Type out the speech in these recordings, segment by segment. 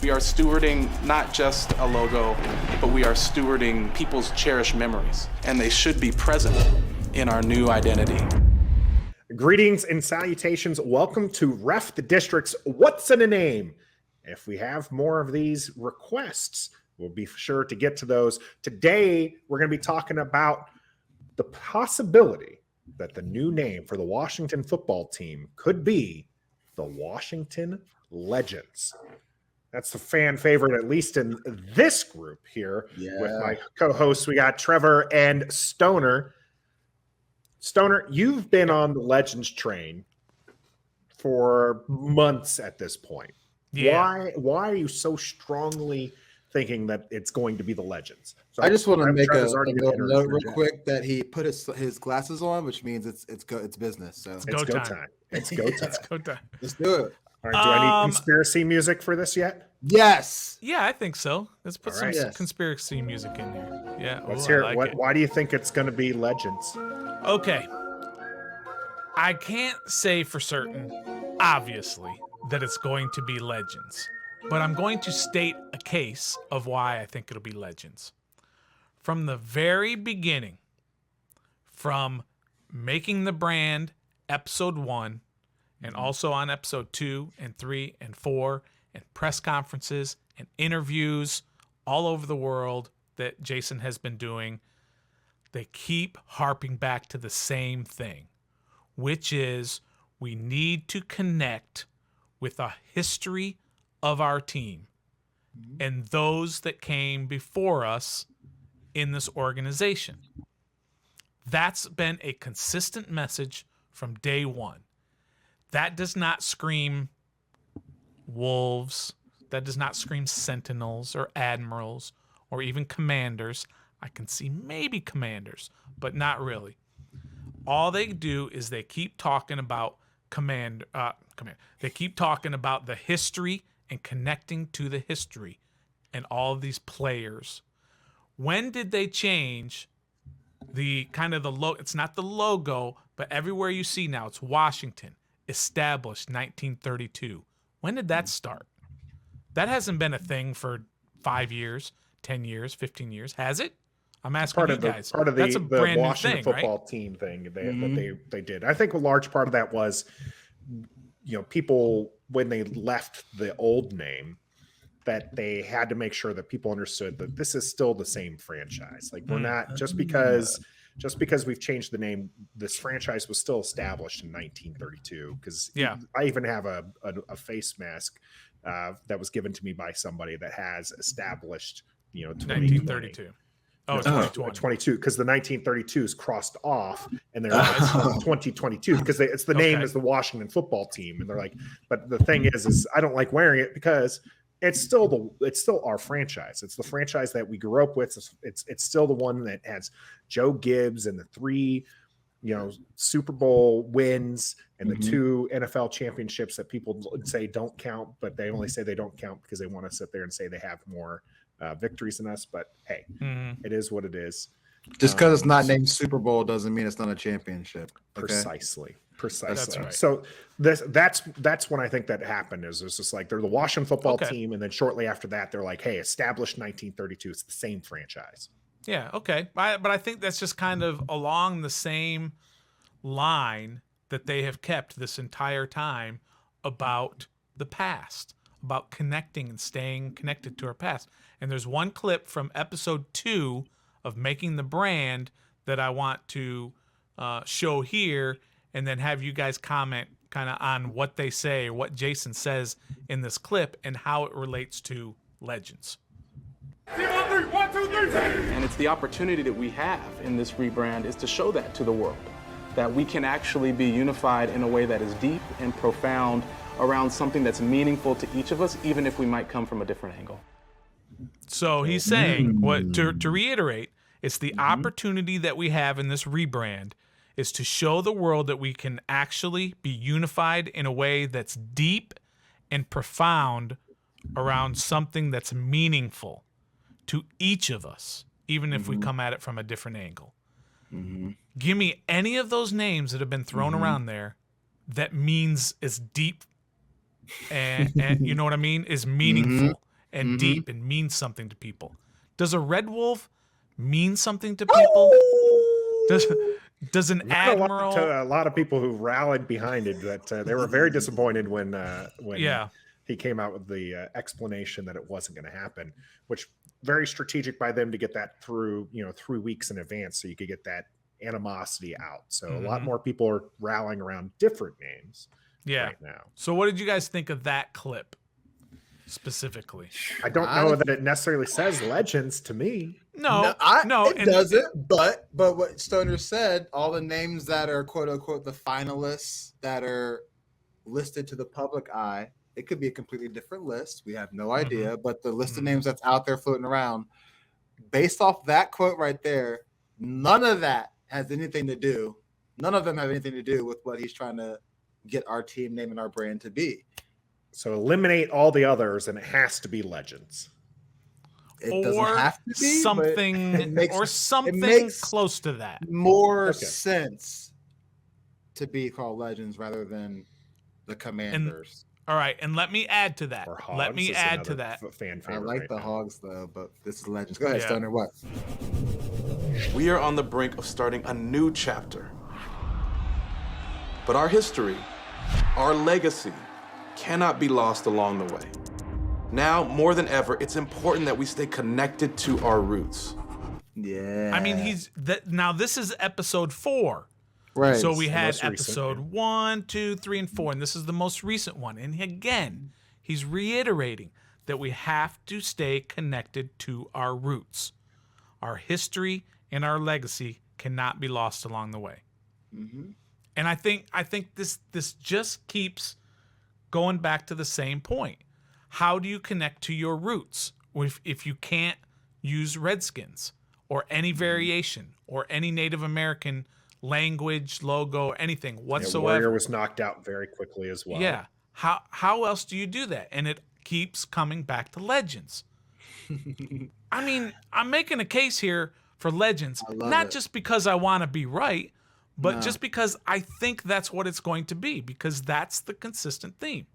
We are stewarding not just a logo, but we are stewarding people's cherished memories, and they should be present in our new identity. Greetings and salutations. Welcome to Ref the District's What's in a Name? If we have more of these requests, we'll be sure to get to those. Today, we're going to be talking about the possibility that the new name for the Washington football team could be the Washington Legends. That's the fan favorite, at least in this group here. Yeah. With my co-hosts, we got Trevor and Stoner. Stoner, you've been on the Legends train for months at this point. Yeah. Why are you so strongly thinking that it's going to be the Legends? So I just want to make a note real quick that he put his glasses on, which means it's business. So it's go time. It's go time. It's go time. Let's do it. All right, do I need conspiracy music for this yet? Yes. Yeah, I think so. Let's put some conspiracy music in there. Yeah. Let's hear it. Why do you think it's going to be Legends? Okay. I can't say for certain, obviously, that it's going to be Legends, but I'm going to state a case of why I think it'll be Legends. From the very beginning, from making the brand episode 1, and also on episode 2 and 3 and 4, and press conferences and interviews all over the world that Jason has been doing, they keep harping back to the same thing, which is we need to connect with a history of our team and those that came before us in this organization. That's been a consistent message from day one. That does not scream Wolves. That does not scream Sentinels or Admirals or even Commanders. I can see maybe Commanders, but not really. All they do is they keep talking about They keep talking about the history and connecting to the history and all of these players. When did they change the kind of the logo? It's not the logo, but everywhere you see now, it's Washington, established 1932. When did that start? That hasn't been a thing for 5 years, 10 years, 15 years, has it? I'm asking you guys. Part of That's a brand the Washington new thing, football right? team thing that they did. I think a large part of that was, people when they left the old name, that they had to make sure that people understood that this is still the same franchise. Like we're not just because we've changed the name, this franchise was still established in 1932. Because I even have a face mask that was given to me by somebody that has established 1932. Oh, 2022, because the 1932 is crossed off and they're 2022 because it's the name is the Washington football team, and they're like, but the thing is I don't like wearing it because it's still our franchise. It's the franchise that we grew up with. It's still the one that has Joe Gibbs and the 3 Super Bowl wins and the 2 NFL championships that people say don't count, but they only say they don't count because they want to sit there and say they have more victories than us. But hey, it is what it is. Just because it's not named Super Bowl doesn't mean it's not a championship. Okay? Precisely. That's right. So that's when I think that happened. Is it's just like they're the Washington football team, and then shortly after that, they're like, hey, established 1932. It's the same franchise. Yeah, okay. But I think that's just kind of along the same line that they have kept this entire time about the past, about connecting and staying connected to our past. And there's one clip from episode 2 of Making the Brand that I want to show here, and then have you guys comment kind of on what they say, or what Jason says in this clip, and how it relates to Legends. And it's the opportunity that we have in this rebrand is to show that to the world, that we can actually be unified in a way that is deep and profound around something that's meaningful to each of us, even if we might come from a different angle. So he's saying, to reiterate, it's the opportunity that we have in this rebrand is to show the world that we can actually be unified in a way that's deep and profound around something that's meaningful to each of us, even if we come at it from a different angle. Give me any of those names that have been thrown around there that means is deep and you know what I mean, is meaningful and deep and means something to people. Does a red wolf mean something to people? Does an admiral? A lot of people who rallied behind it, but they were very disappointed when he came out with the explanation that it wasn't going to happen, which very strategic by them to get that through 3 weeks in advance so you could get that animosity out. So a lot more people are rallying around different names right now. So what did you guys think of that clip specifically? I don't know that it necessarily says legends to me. No, it doesn't. But what Stoner said, all the names that are quote unquote the finalists that are listed to the public eye, it could be a completely different list. We have no idea, but the list of names that's out there floating around, based off that quote right there, none of that has anything to do. None of them have anything to do with what he's trying to get our team name and our brand to be. So eliminate all the others, and it has to be legends. It doesn't have to be something, something close to that. More sense to be called legends rather than the commanders. All right, and let me add to that. Let me add to that. I like the Hogs though, but this is legends. Go ahead, Stoner. What? We are on the brink of starting a new chapter. But our history, our legacy, cannot be lost along the way. Now, more than ever, it's important that we stay connected to our roots. Yeah. I mean, now this is episode 4. Right. So we had episode 1, 2, 3, and 4, and this is the most recent one. And again, he's reiterating that we have to stay connected to our roots. Our history and our legacy cannot be lost along the way. And I think this just keeps going back to the same point. How do you connect to your roots if you can't use Redskins or any variation or any Native American language, logo, anything whatsoever? Warrior was knocked out very quickly as well. Yeah. How else do you do that? And it keeps coming back to legends. I mean, I'm making a case here for legends, not just because I want to be right, but just because I think that's what it's going to be, because that's the consistent theme.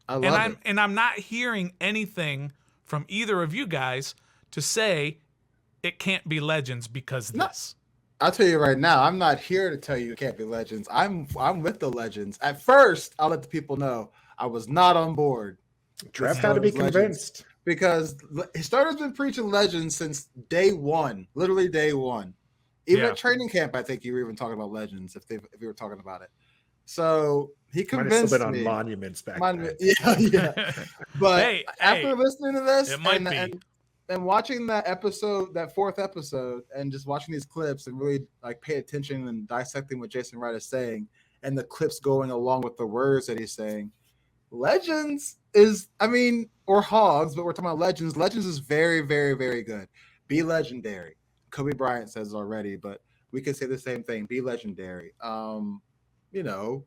And I'm not hearing anything from either of you guys to say it can't be legends because this. I'll tell you right now, I'm not here to tell you it can't be legends. I'm with the legends. At first, I'll let the people know I was not on board. Trev had to be convinced. Because Starter's been preaching legends since day one, literally day one. Even at training camp, I think you were even talking about legends if you were talking about it. So he convinced me. On monuments back then. Yeah. But after listening to this, it might be. And watching that episode, that 4th episode, and just watching these clips and really like pay attention and dissecting what Jason Wright is saying, and the clips going along with the words that he's saying, legends is, or Hogs, but we're talking about legends. Legends is very, very, very good. Be legendary. Kobe Bryant says it already, but we could say the same thing. Be legendary. The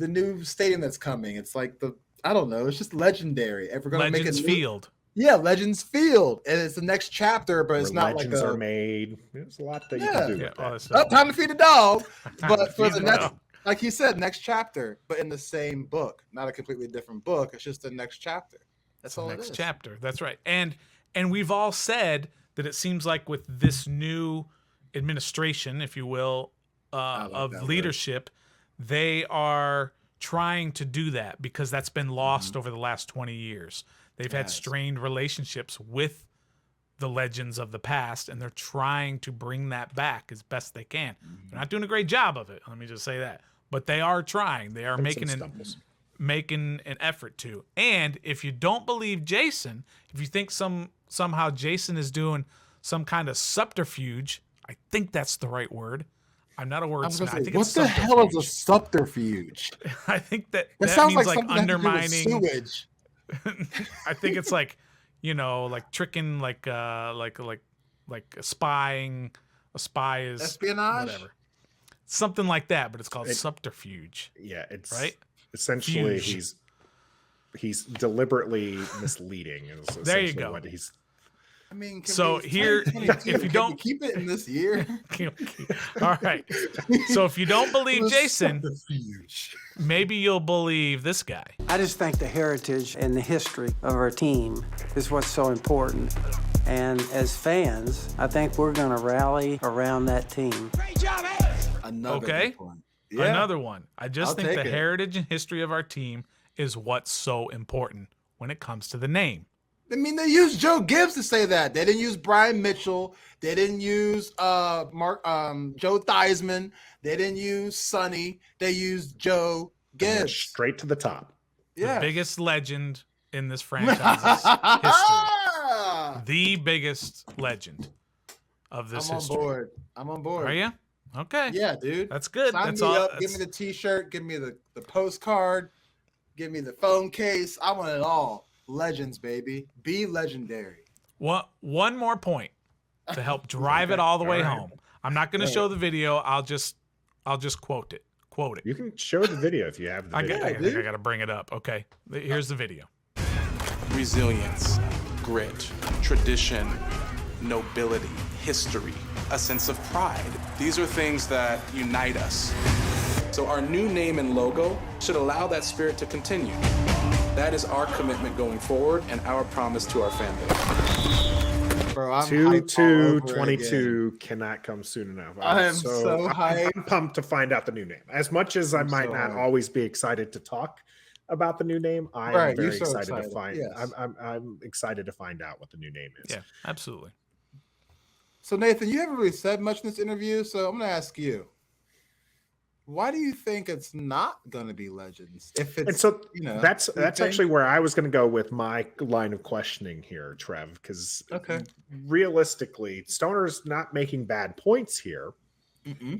new stadium that's coming. It's like it's just legendary. If we're gonna make it Field. Yeah, Legends Field, and it's the next chapter, but it's not legends like are made. There's a lot that you can do. With that. Time to feed the dog, but for the next, like he said, next chapter, but in the same book, not a completely different book. It's just the next chapter. That's all. Next chapter. That's right. And we've all said that it seems like with this new administration, if you will, of leadership, they are trying to do that because that's been lost over the last 20 years. They've had strained relationships with the legends of the past, and they're trying to bring that back as best they can. They're not doing a great job of it. Let me just say that. But they are trying. They are making an effort to. And if you don't believe Jason, if you think somehow Jason is doing some kind of subterfuge, I think that's the right word. I'm not a wordsmith. I think what the hell is a subterfuge? I think that sounds means like undermining sewage. I think it's like, like tricking, like spying. A spy is espionage, whatever, something like that. But it's called subterfuge. Yeah, it's right. Essentially, he's deliberately misleading. There you go. I mean, So here, if you don't keep it in this year, all right. So if you don't believe The Jason, subterfuge. maybe you'll believe this guy. I just think the heritage and the history of our team is what's so important. And as fans, I think we're going to rally around that team. Another Okay. good one. Yeah. Another one. I just I'll think the take it. heritage and history of our team is what's so important when it comes to the name. I mean, they used Joe Gibbs to say that. They didn't use Brian Mitchell. They didn't use Joe Theismann. They didn't use Sonny. They used Joe Gibbs. Straight to the top. Yeah. The biggest legend in this franchise's history. The biggest legend of this I'm on history. board. I'm on board. Are you? Okay. Yeah, dude. That's good. Sign That's me all. up. Give me the T-shirt. Give me the postcard. Give me the phone case. I want it all. Legends, baby. Be legendary. One more point to help drive it all the way All right. home. I'm not going to show the video. I'll just quote it. Quote it. You can show the video if you have the I video. think I got to bring it up. Okay. Here's the video. Resilience, grit, tradition, nobility, history, a sense of pride. These are things that unite us. So our new name and logo should allow that spirit to continue. That is our commitment going forward and our promise to our fan base. Bro, I'm hyped all over 22 cannot come soon enough. I am so hyped. I'm pumped to find out the new name. As much as I might so not hyped. always be excited to talk about the new name, I Right, am very you're so excited to excited, find. yes. I'm excited to find out what the new name is. Yeah, absolutely. So Nathan, you haven't really said much in this interview, so I'm gonna ask you. Why do you think it's not gonna be Legends? If it's And so that's you think? actually where I was going to go with my line of questioning here, Trev, because Okay. realistically, Stoner's not making bad points here,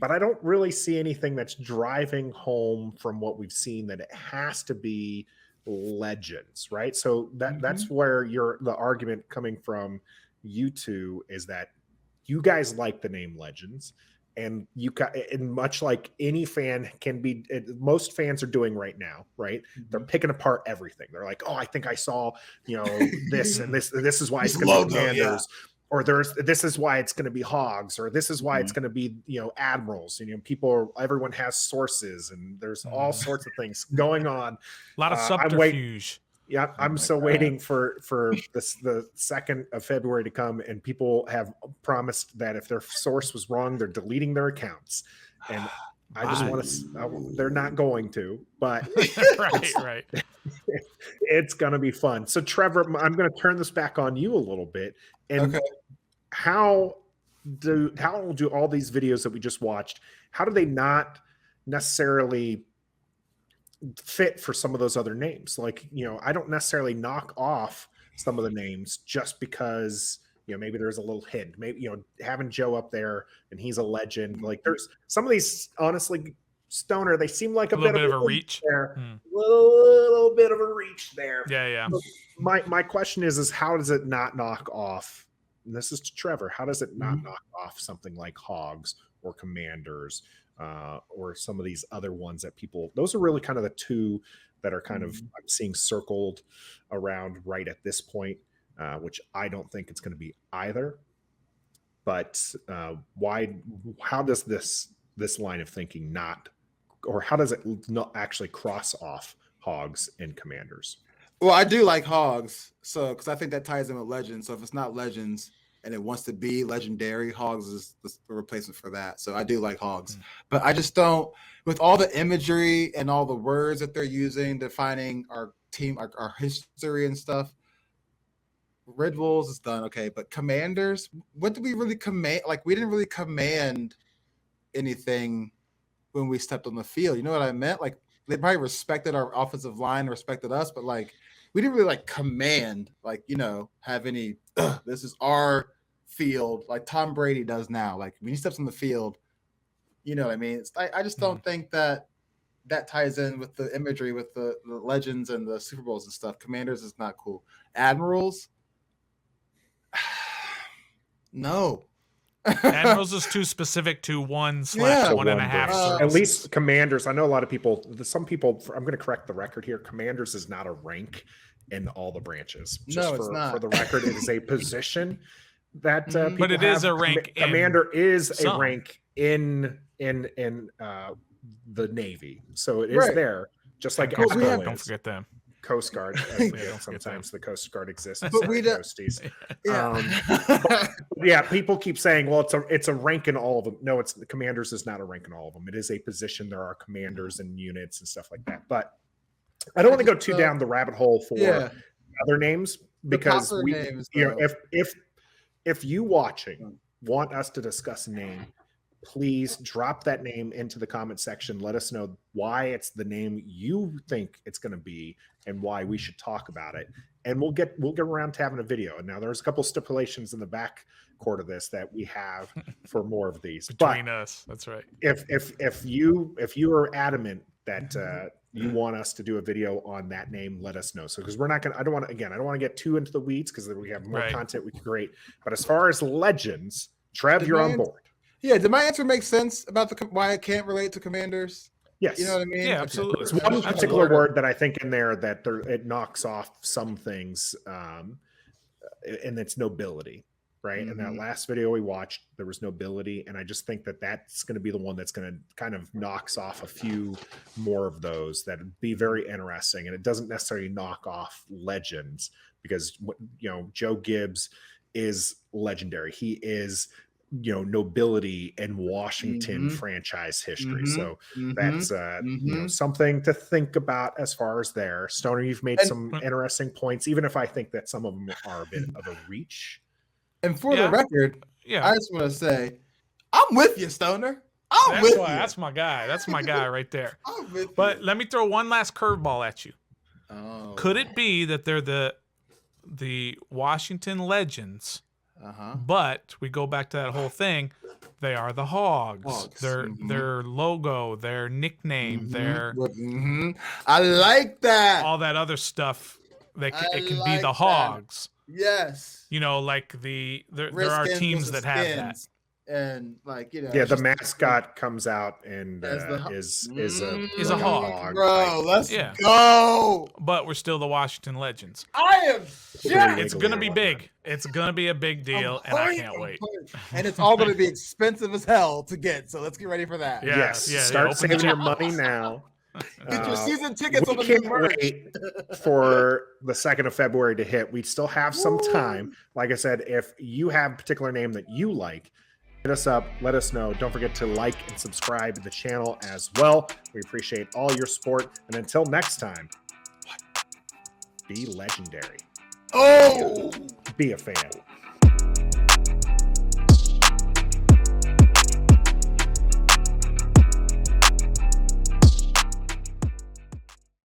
but I don't really see anything that's driving home from what we've seen that it has to be Legends, right? So that's where the argument coming from you two is that you guys like the name Legends. And and much like any fan can be, most fans are doing right now, right? They're picking apart everything. They're like, oh, I think I saw, this and this. This is why it's going to be Commanders, or this is why it's going to be Hogs, or this is why it's going to be, Admirals. Everyone has sources, and there's all sorts of things going on. A lot of subterfuge. Yeah, I'm still waiting for the 2nd of February to come, and people have promised that if their source was wrong, they're deleting their accounts. And I just want to. They're not going to, but right. It's going to be fun. So, Trevor, I'm going to turn this back on you a little bit. And how do all these videos that we just watched? How do they not necessarily fit for some of those other names? Like, I don't necessarily knock off some of the names just because maybe there's a little hint. Maybe having Joe up there and he's a legend. Like, there's some of these, honestly, Stoner, they seem like a bit of a reach there. Little bit of a reach there. Yeah. So my question is how does it not knock off? And this is to Trevor. How does it not knock off something like Hogs or Commanders? Or some of these other ones that those are really kind of the two that are kind of I'm seeing circled around right at this point, which I don't think it's going to be either. But how does this line of thinking how does it not actually cross off Hogs and Commanders? Well, I do like Hogs, because I think that ties in with Legends. So if it's not Legends and it wants to be legendary, Hogs is the replacement for that. So I do like Hogs, but I just don't, with all the imagery and all the words that they're using, defining our team, our history and stuff. Red Wolves is done. Okay. But Commanders, what did we really command? Like, we didn't really command anything when we stepped on the field. You know what I meant? Like, they probably respected our offensive line, respected us, but like, we didn't really command, have any, this is our field, like Tom Brady does now. Like, when he steps on the field, you know what I mean? I just don't think that ties in with the imagery, with the Legends and the Super Bowls and stuff. Commanders is not cool. Admirals, no. Admirals is too specific to 1/1.5. At least Commanders. I know a lot of people. Some people. I'm going to correct the record here. Commanders is not a rank in all the branches. No, it's not. For the record, it is a position that people But it is have. a rank in Commander is some. a rank in the Navy, so it is Right. there, just like Coast Admiral Guard, is. don't forget them. Coast Guard. Sometimes the Coast Guard exists. But we don't- Coasties. Yeah. Yeah, people keep saying, well, it's a rank in all of them. No, it's the commanders is not a rank in all of them. It is a position. There are commanders and units and stuff like that. But I don't want to go too down the rabbit hole for other names, because proper we, names, you know, though. if you watching want us to discuss a name, please drop that name into the comment section. Let us know why it's the name you think it's going to be and why we should talk about it. And we'll get around to having a video. And now there's a couple stipulations in the back court of this that we have for more of these. Between us, that's right. If you are adamant that you want us to do a video on that name, let us know. So, because we're not gonna, I don't want to get too into the weeds, because we have more content we can create. But as far as legends, Trev, you're on board. Yeah, did my answer make sense about why it can't relate to commanders? Yes. You know what I mean? Yeah, absolutely. There's one particular word that I think in there that it knocks off some things, and it's nobility, right? Mm-hmm. In that last video we watched, there was nobility, and I just think that that's going to be the one that's going to kind of knocks off a few more of those that would be very interesting, and it doesn't necessarily knock off legends, because Joe Gibbs is legendary. He is nobility and Washington franchise history. So that's something to think about as far as there. Stoner, you've made some interesting points, even if I think that some of them are a bit of a reach. And for the record, I just want to say, I'm with you, Stoner. That's my guy. That's my guy right there. I'm with But you. let me throw one last curveball at you. Oh. Could it be that they're the Washington Legends? But we go back to that whole thing. They are the Hogs. Their logo, their nickname, their I like that. all that other stuff. It can like be the that. Hogs. Yes. Like there are teams that have that. And the mascot comes out and is a hog. Bro, let's go. But we're still the Washington Legends. I am jacked. It's gonna be big. It's gonna be a big deal, and I can't wait. And it's all gonna be expensive as hell to get. So let's get ready for that. Start saving your money now. Get your season tickets on the can't new merch. wait for the 2nd of February to hit. We still have some time. Like I said, if you have a particular name that you like, hit us up, let us know. Don't forget to like and subscribe to the channel as well. We appreciate all your support. And until next time, be legendary. Oh, be a fan.